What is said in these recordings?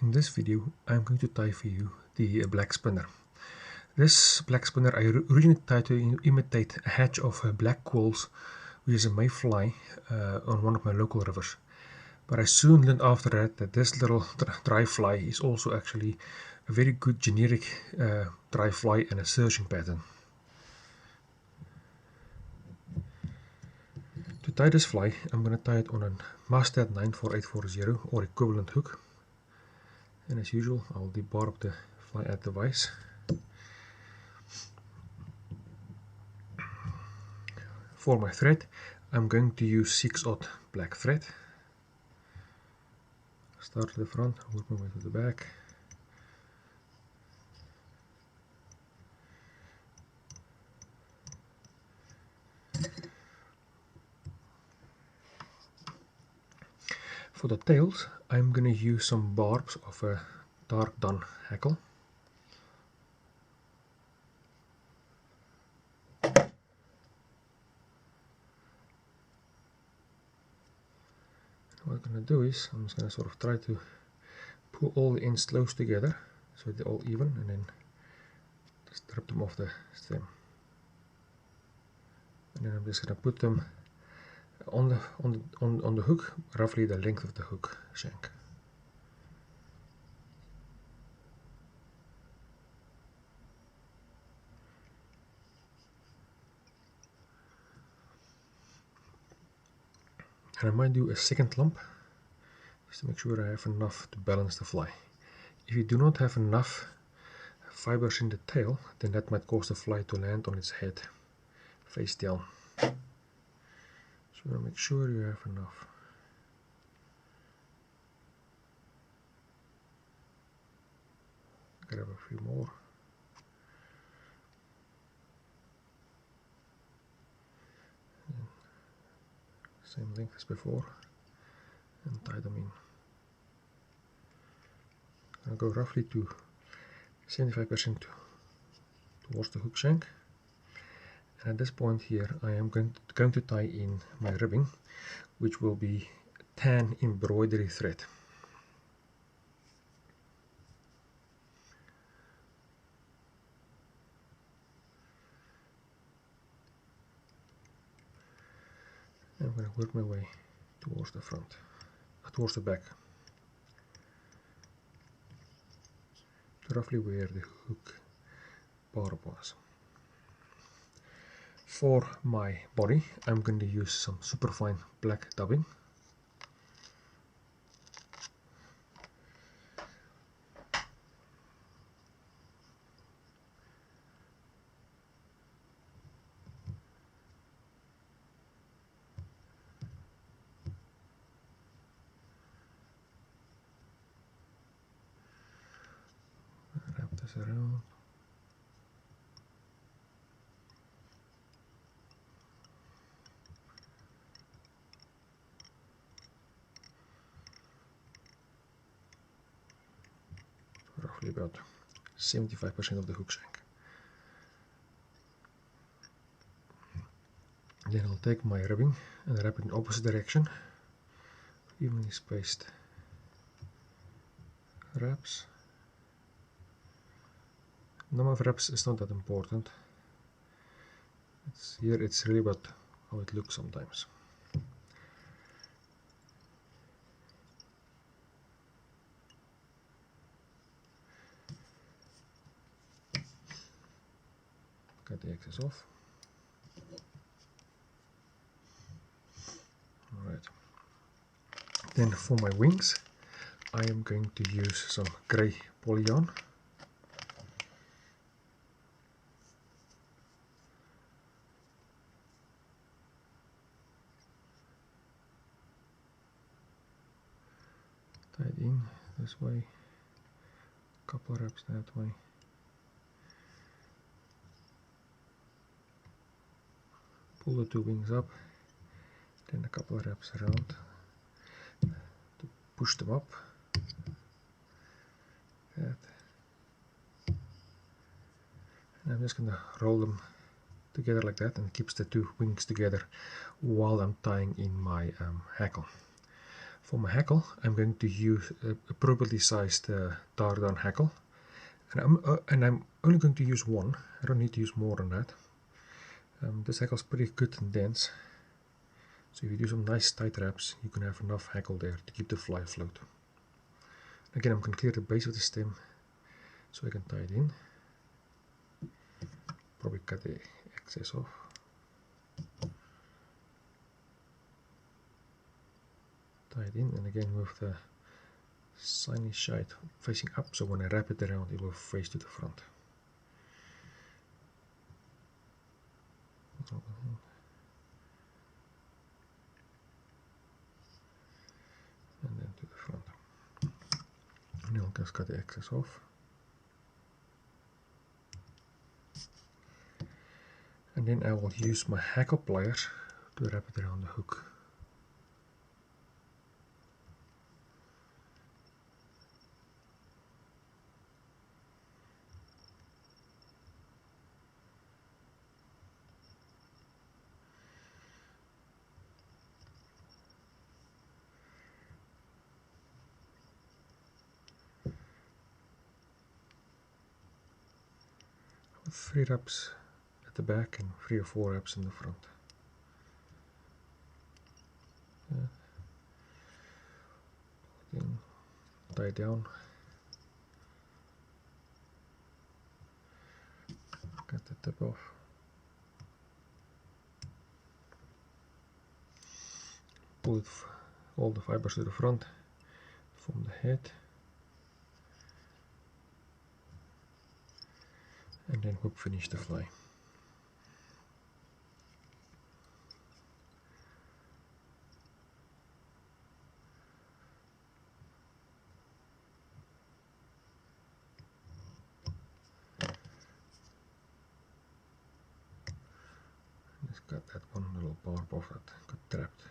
In this video I'm going to tie for you the black spinner. This black spinner I originally tied to imitate a hatch of black quills, which is a mayfly, on one of my local rivers. But I soon learned after that this little dry fly is also actually a very good generic dry fly and a searching pattern. To tie this fly, I'm going to tie it on a Mastad 94840 or equivalent hook. And as usual, I'll debar up the fly at the vise. For my thread, I'm going to use 6/0 black thread. Start at the front, work my way to the back. For the tails, I'm going to use some barbs of a dark dun hackle. What I'm going to do is, I'm just going to sort of try to pull all the ends close together so they're all even, and then just rip them off the stem. And then I'm just going to put them on the hook, roughly the length of the hook shank. And I might do a second lump just to make sure I have enough to balance the fly. If you do not have enough fibers in the tail, then that might cause the fly to land on its head face down. So make sure you have enough. Grab a few more. Same length as before, and tie them in. I'll go roughly to 75% towards the hook shank. And at this point here I am going to tie in my ribbing, which will be tan embroidery thread. I'm going to work my way towards the front, towards the back, to roughly where the hook barb was. For my body, I'm going to use some superfine black dubbing. Wrap this around. Roughly about 75% of the hook shank. Then I'll take my ribbing and wrap it in opposite direction, evenly spaced wraps. Number of wraps is not that important. It's really about how it looks sometimes. Cut the excess off. Alright. Then for my wings, I am going to use some grey poly yarn. Tie it in this way, couple wraps that way. Pull the two wings up, then a couple of wraps around to push them up. That. And I'm just going to roll them together like that, and it keeps the two wings together while I'm tying in my hackle. For my hackle, I'm going to use a appropriately sized tar down hackle, and I'm only going to use one. I don't need to use more than that. This hackle is pretty good and dense, so if you do some nice tight wraps, you can have enough hackle there to keep the fly afloat. Again, I'm going to clear the base of the stem so I can tie it in. Probably cut the excess off. Tie it in, and again with the shiny side facing up, so when I wrap it around it will face to the front. And then to the front. And I'll just cut the excess off. And then I will use my hackle pliers to wrap it around the hook. With 3 wraps at the back and 3 or 4 wraps in the front. Then tie down, cut the tip off, pull all the fibers to the front, form the head, and then whip finish the fly. Just got that one little barb off that got trapped.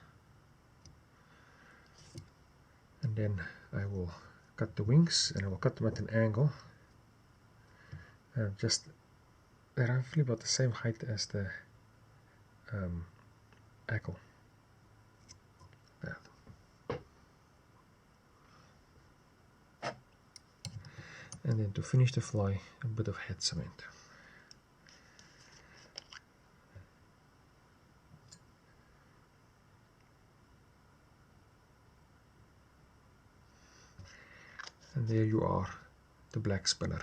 And then I will cut the wings, and I will cut them at an angle, just roughly about the same height as the hackle. That. And then to finish the fly, a bit of head cement. And there you are, the black spinner.